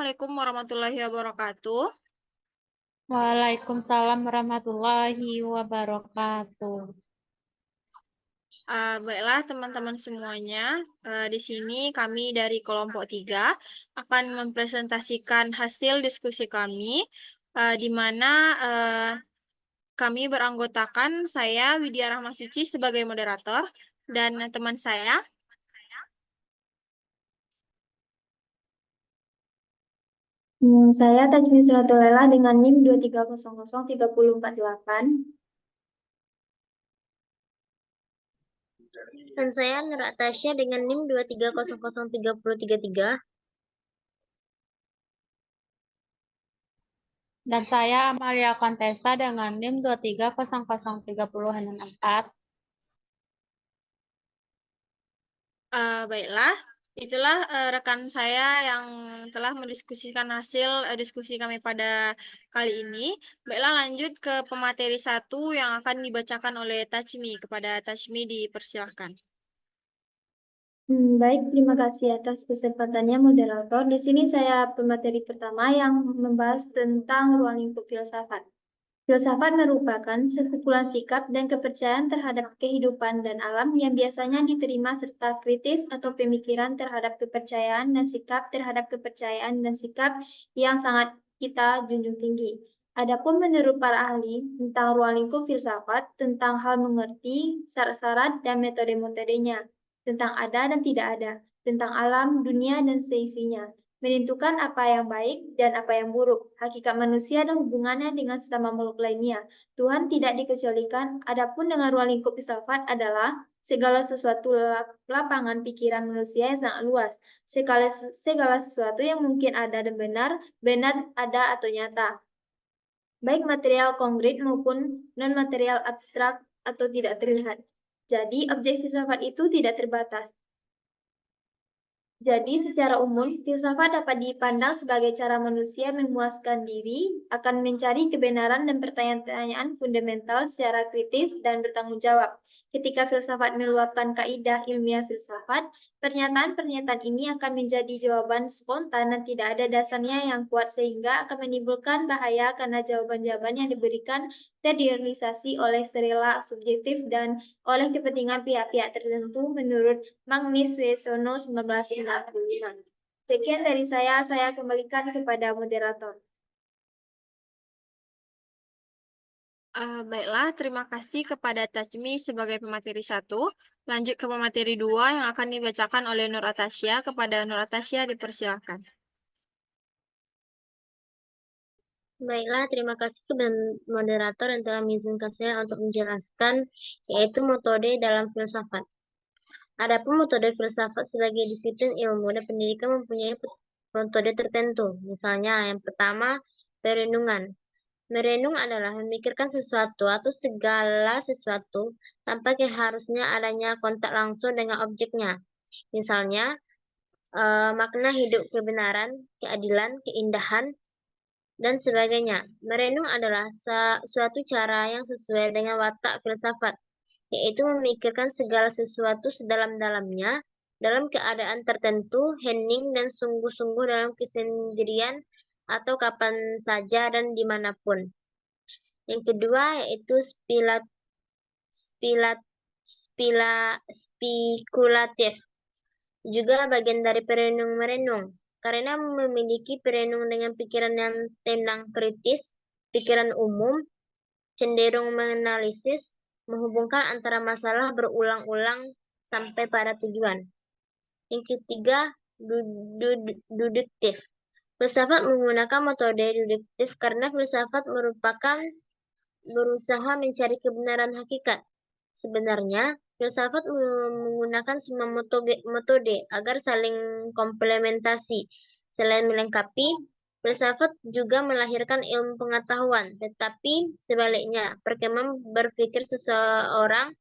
Assalamualaikum warahmatullahi wabarakatuh. Waalaikumsalam warahmatullahi wabarakatuh. Baiklah teman-teman semuanya, di sini kami dari kelompok 3 akan mempresentasikan hasil diskusi kami, di mana kami beranggotakan saya Widya Rahmasuci sebagai moderator dan teman saya. Saya Tajmi Suratulela dengan NIM 23003048. Dan saya Nur Atasya dengan NIM 23003033. Dan saya Amalia Kontesa dengan NIM 23003064. Baiklah, itulah rekan saya yang telah mendiskusikan hasil diskusi kami pada kali ini. Baiklah, lanjut ke pemateri 1 yang akan dibacakan oleh Tajmi. Kepada Tajmi dipersilahkan. Baik, terima kasih atas kesempatannya moderator. Di sini saya pemateri pertama yang membahas tentang ruang lingkup filsafat. Filsafat merupakan sekumpulan sikap dan kepercayaan terhadap kehidupan dan alam yang biasanya diterima serta kritis atau pemikiran terhadap kepercayaan dan sikap terhadap kepercayaan dan sikap yang sangat kita junjung tinggi. Adapun menurut para ahli tentang ruang lingkup filsafat, tentang hal mengerti, syarat-syarat dan metode-metodenya, tentang ada dan tidak ada, tentang alam, dunia, dan seisinya, menentukan apa yang baik dan apa yang buruk, hakikat manusia dan hubungannya dengan sesama makhluk lainnya. Tuhan tidak dikecualikan. Adapun dengan ruang lingkup filsafat adalah segala sesuatu lapangan pikiran manusia yang sangat luas, segala sesuatu yang mungkin ada dan benar, benar ada atau nyata, baik material konkret maupun non-material abstrak atau tidak terlihat. Jadi, objek filsafat itu tidak terbatas. Jadi, secara umum, filsafat dapat dipandang sebagai cara manusia memuaskan diri, akan mencari kebenaran dan pertanyaan-pertanyaan fundamental secara kritis dan bertanggung jawab. Ketika filsafat meluapkan kaidah ilmiah filsafat, pernyataan-pernyataan ini akan menjadi jawaban spontan dan tidak ada dasarnya yang kuat sehingga akan menimbulkan bahaya karena jawaban-jawaban yang diberikan terrealisasi oleh serela subjektif dan oleh kepentingan pihak-pihak tertentu menurut Magnus Wesono 1995. Sekian dari saya kembalikan kepada moderator. Baiklah, terima kasih kepada Tajmi sebagai pemateri 1. Lanjut ke pemateri 2 yang akan dibacakan oleh Nur Atasya. Kepada Nur Atasya dipersilahkan. Baiklah, terima kasih kepada moderator yang telah mengizinkan saya untuk menjelaskan, yaitu metode dalam filsafat. Adapun metode filsafat sebagai disiplin ilmu dan pendidikan mempunyai metode tertentu. Misalnya, yang pertama, perenungan. Merenung adalah memikirkan sesuatu atau segala sesuatu tanpa harusnya adanya kontak langsung dengan objeknya. Misalnya, makna hidup, kebenaran, keadilan, keindahan, dan sebagainya. Merenung adalah suatu cara yang sesuai dengan watak filsafat, yaitu memikirkan segala sesuatu sedalam-dalamnya, dalam keadaan tertentu, hening dan sungguh-sungguh dalam kesendirian, atau kapan saja dan dimanapun. Yang kedua yaitu spekulatif, juga bagian dari perenung-merenung, karena memiliki perenung dengan pikiran yang tenang kritis, pikiran umum, cenderung menganalisis, menghubungkan antara masalah berulang-ulang sampai pada tujuan. Yang ketiga, deduktif. Filsafat menggunakan metode deduktif karena filsafat merupakan berusaha mencari kebenaran hakikat. Sebenarnya, filsafat menggunakan semua metode agar saling komplementasi. Selain melengkapi, filsafat juga melahirkan ilmu pengetahuan, tetapi sebaliknya, perkembangan berpikir seseorang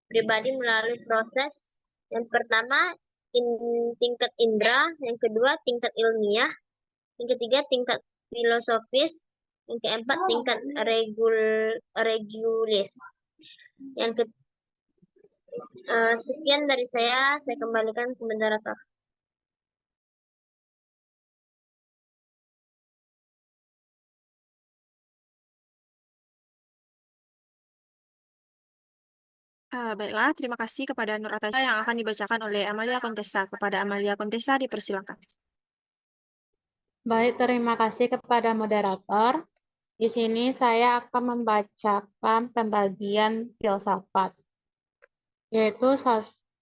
pribadi melalui proses yang pertama tingkat indera, yang kedua tingkat ilmiah, yang ketiga tingkat filosofis, yang keempat tingkat regulis. Sekian dari saya kembalikan ke moderator. Baiklah, terima kasih kepada Nur Atasha yang akan dibacakan oleh Amalia Contessa. Kepada Amalia Contessa dipersilakan. Baik, terima kasih kepada moderator. Di sini saya akan membacakan pembagian filsafat, yaitu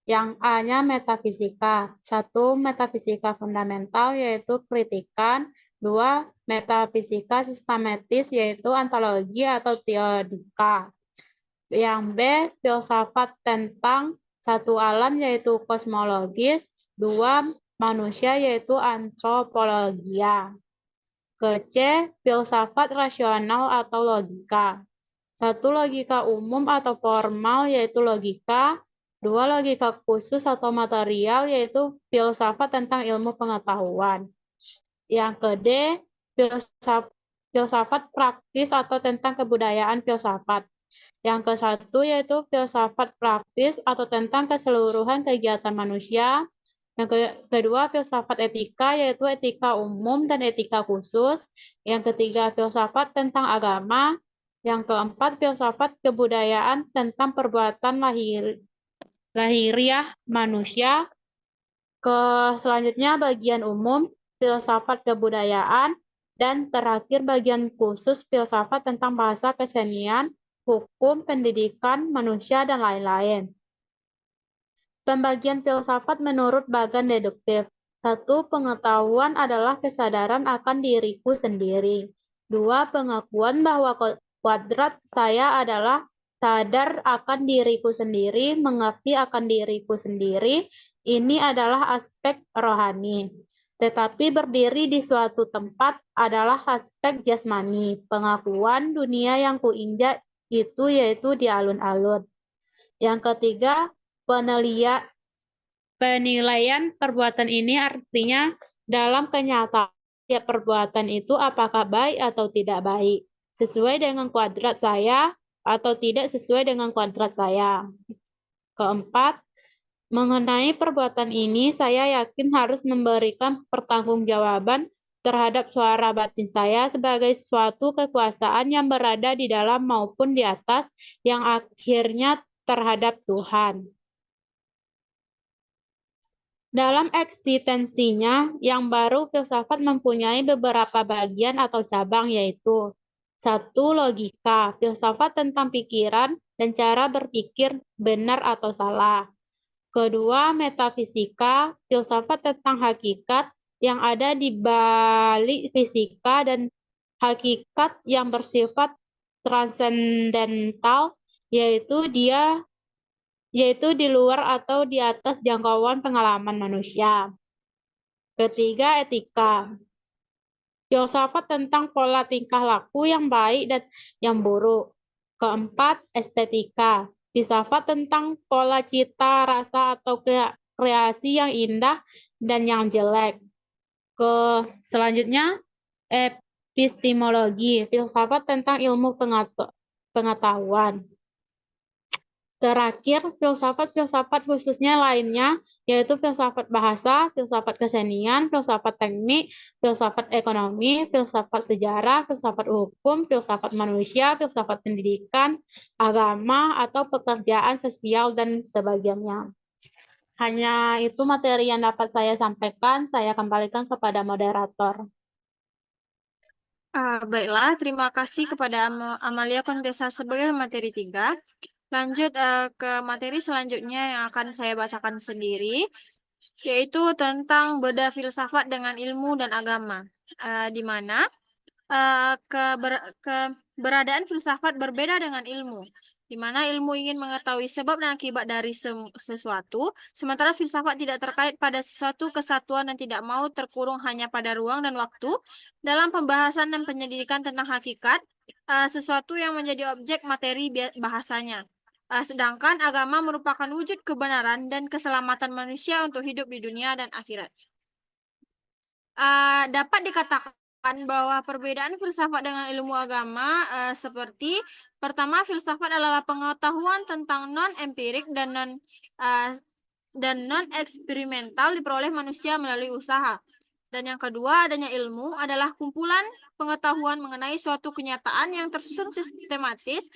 yang A-nya metafisika. 1. Metafisika fundamental, yaitu kritikan. 2. Metafisika sistematis, yaitu ontologi atau teodika. Yang B, filsafat tentang satu alam, yaitu kosmologis. 2. Manusia, yaitu antropologia. Ke C, filsafat rasional atau logika. 1. Logika umum atau formal, yaitu logika. 2. Logika khusus atau material, yaitu filsafat tentang ilmu pengetahuan. Yang ke D, filsafat praktis atau tentang kebudayaan filsafat. Yang ke-1 yaitu filsafat praktis atau tentang keseluruhan kegiatan manusia. Yang kedua, filsafat etika, yaitu etika umum dan etika khusus. Yang ketiga, filsafat tentang agama. Yang keempat, filsafat kebudayaan tentang perbuatan lahiriah manusia. Selanjutnya, bagian umum, filsafat kebudayaan. Dan terakhir, bagian khusus, filsafat tentang bahasa, kesenian, hukum, pendidikan, manusia, dan lain-lain. Pembagian filsafat menurut bagan deduktif. 1. Pengetahuan adalah kesadaran akan diriku sendiri. 2. Pengakuan bahwa kuadrat saya adalah sadar akan diriku sendiri, mengerti akan diriku sendiri. Ini adalah aspek rohani. Tetapi berdiri di suatu tempat adalah aspek jasmani. Pengakuan dunia yang kuinjak itu yaitu di alun-alun. Yang ketiga, penilaian perbuatan ini artinya dalam kenyataan tiap perbuatan itu apakah baik atau tidak baik, sesuai dengan kuadrat saya atau tidak sesuai dengan kuadrat saya. Keempat, mengenai perbuatan ini saya yakin harus memberikan pertanggungjawaban terhadap suara batin saya sebagai suatu kekuasaan yang berada di dalam maupun di atas, yang akhirnya terhadap Tuhan. Dalam eksistensinya yang baru, filsafat mempunyai beberapa bagian atau cabang, yaitu 1. Logika, filsafat tentang pikiran dan cara berpikir benar atau salah. Kedua, metafisika, filsafat tentang hakikat yang ada di balik fisika dan hakikat yang bersifat transendental, yaitu di luar atau di atas jangkauan pengalaman manusia. Ketiga, etika. Filsafat tentang pola tingkah laku yang baik dan yang buruk. Keempat, estetika. Filsafat tentang pola cita, rasa, atau kreasi yang indah dan yang jelek. Selanjutnya, epistemologi. Filsafat tentang ilmu pengetahuan. Terakhir, filsafat khususnya lainnya, yaitu filsafat bahasa, filsafat kesenian, filsafat teknik, filsafat ekonomi, filsafat sejarah, filsafat hukum, filsafat manusia, filsafat pendidikan, agama, atau pekerjaan sosial, dan sebagainya. Hanya itu materi yang dapat saya sampaikan. Saya kembalikan kepada moderator. Baiklah, terima kasih kepada Amalia Contessa sebagai materi 3. Lanjut ke materi selanjutnya yang akan saya bacakan sendiri, yaitu tentang beda filsafat dengan ilmu dan agama, di mana keberadaan filsafat berbeda dengan ilmu, di mana ilmu ingin mengetahui sebab dan akibat dari sesuatu, sementara filsafat tidak terkait pada sesuatu kesatuan dan tidak mau terkurung hanya pada ruang dan waktu dalam pembahasan dan penyelidikan tentang hakikat sesuatu yang menjadi objek materi bahasanya. Sedangkan agama merupakan wujud kebenaran dan keselamatan manusia untuk hidup di dunia dan akhirat. Dapat dikatakan bahwa perbedaan filsafat dengan ilmu agama seperti pertama, filsafat adalah pengetahuan tentang non-empirik dan non-eksperimental diperoleh manusia melalui usaha. Dan yang kedua, adanya ilmu adalah kumpulan pengetahuan mengenai suatu kenyataan yang tersusun sistematis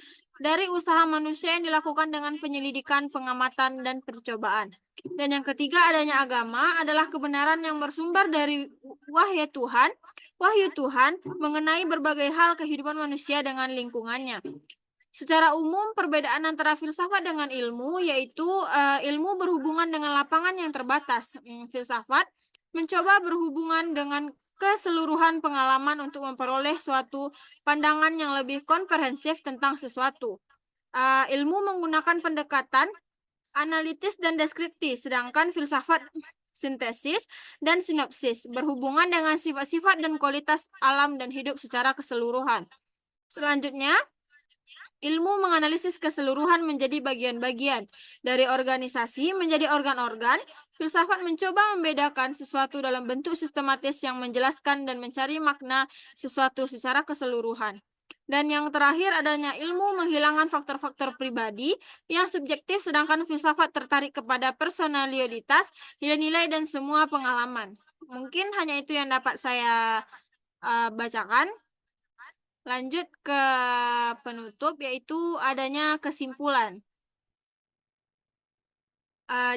dari usaha manusia yang dilakukan dengan penyelidikan, pengamatan, dan percobaan. Dan yang ketiga, adanya agama adalah kebenaran yang bersumber dari wahyu Tuhan mengenai berbagai hal kehidupan manusia dengan lingkungannya. Secara umum, perbedaan antara filsafat dengan ilmu yaitu ilmu berhubungan dengan lapangan yang terbatas. Filsafat mencoba berhubungan dengan keseluruhan pengalaman untuk memperoleh suatu pandangan yang lebih komprehensif tentang sesuatu. Ilmu menggunakan pendekatan analitis dan deskriptif, sedangkan filsafat sintesis dan sinopsis berhubungan dengan sifat-sifat dan kualitas alam dan hidup secara keseluruhan. Selanjutnya, ilmu menganalisis keseluruhan menjadi bagian-bagian. Dari organisasi menjadi organ-organ, filsafat mencoba membedakan sesuatu dalam bentuk sistematis yang menjelaskan dan mencari makna sesuatu secara keseluruhan. Dan yang terakhir adanya ilmu menghilangkan faktor-faktor pribadi yang subjektif, sedangkan filsafat tertarik kepada personalitas, nilai-nilai, dan semua pengalaman. Mungkin hanya itu yang dapat saya bacakan. Lanjut ke penutup, yaitu adanya kesimpulan.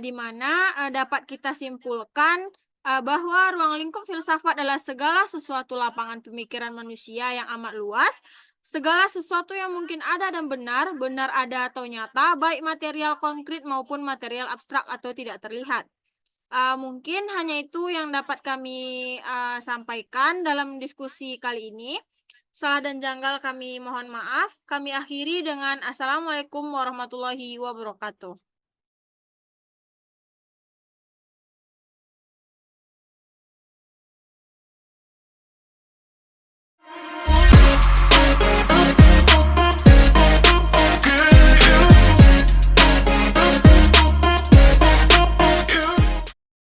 Di mana dapat kita simpulkan bahwa ruang lingkup filsafat adalah segala sesuatu lapangan pemikiran manusia yang amat luas, segala sesuatu yang mungkin ada dan benar ada atau nyata, baik material konkret maupun material abstrak atau tidak terlihat. Mungkin hanya itu yang dapat kami sampaikan dalam diskusi kali ini. Salah dan janggal kami mohon maaf. Kami akhiri dengan Assalamualaikum warahmatullahi wabarakatuh.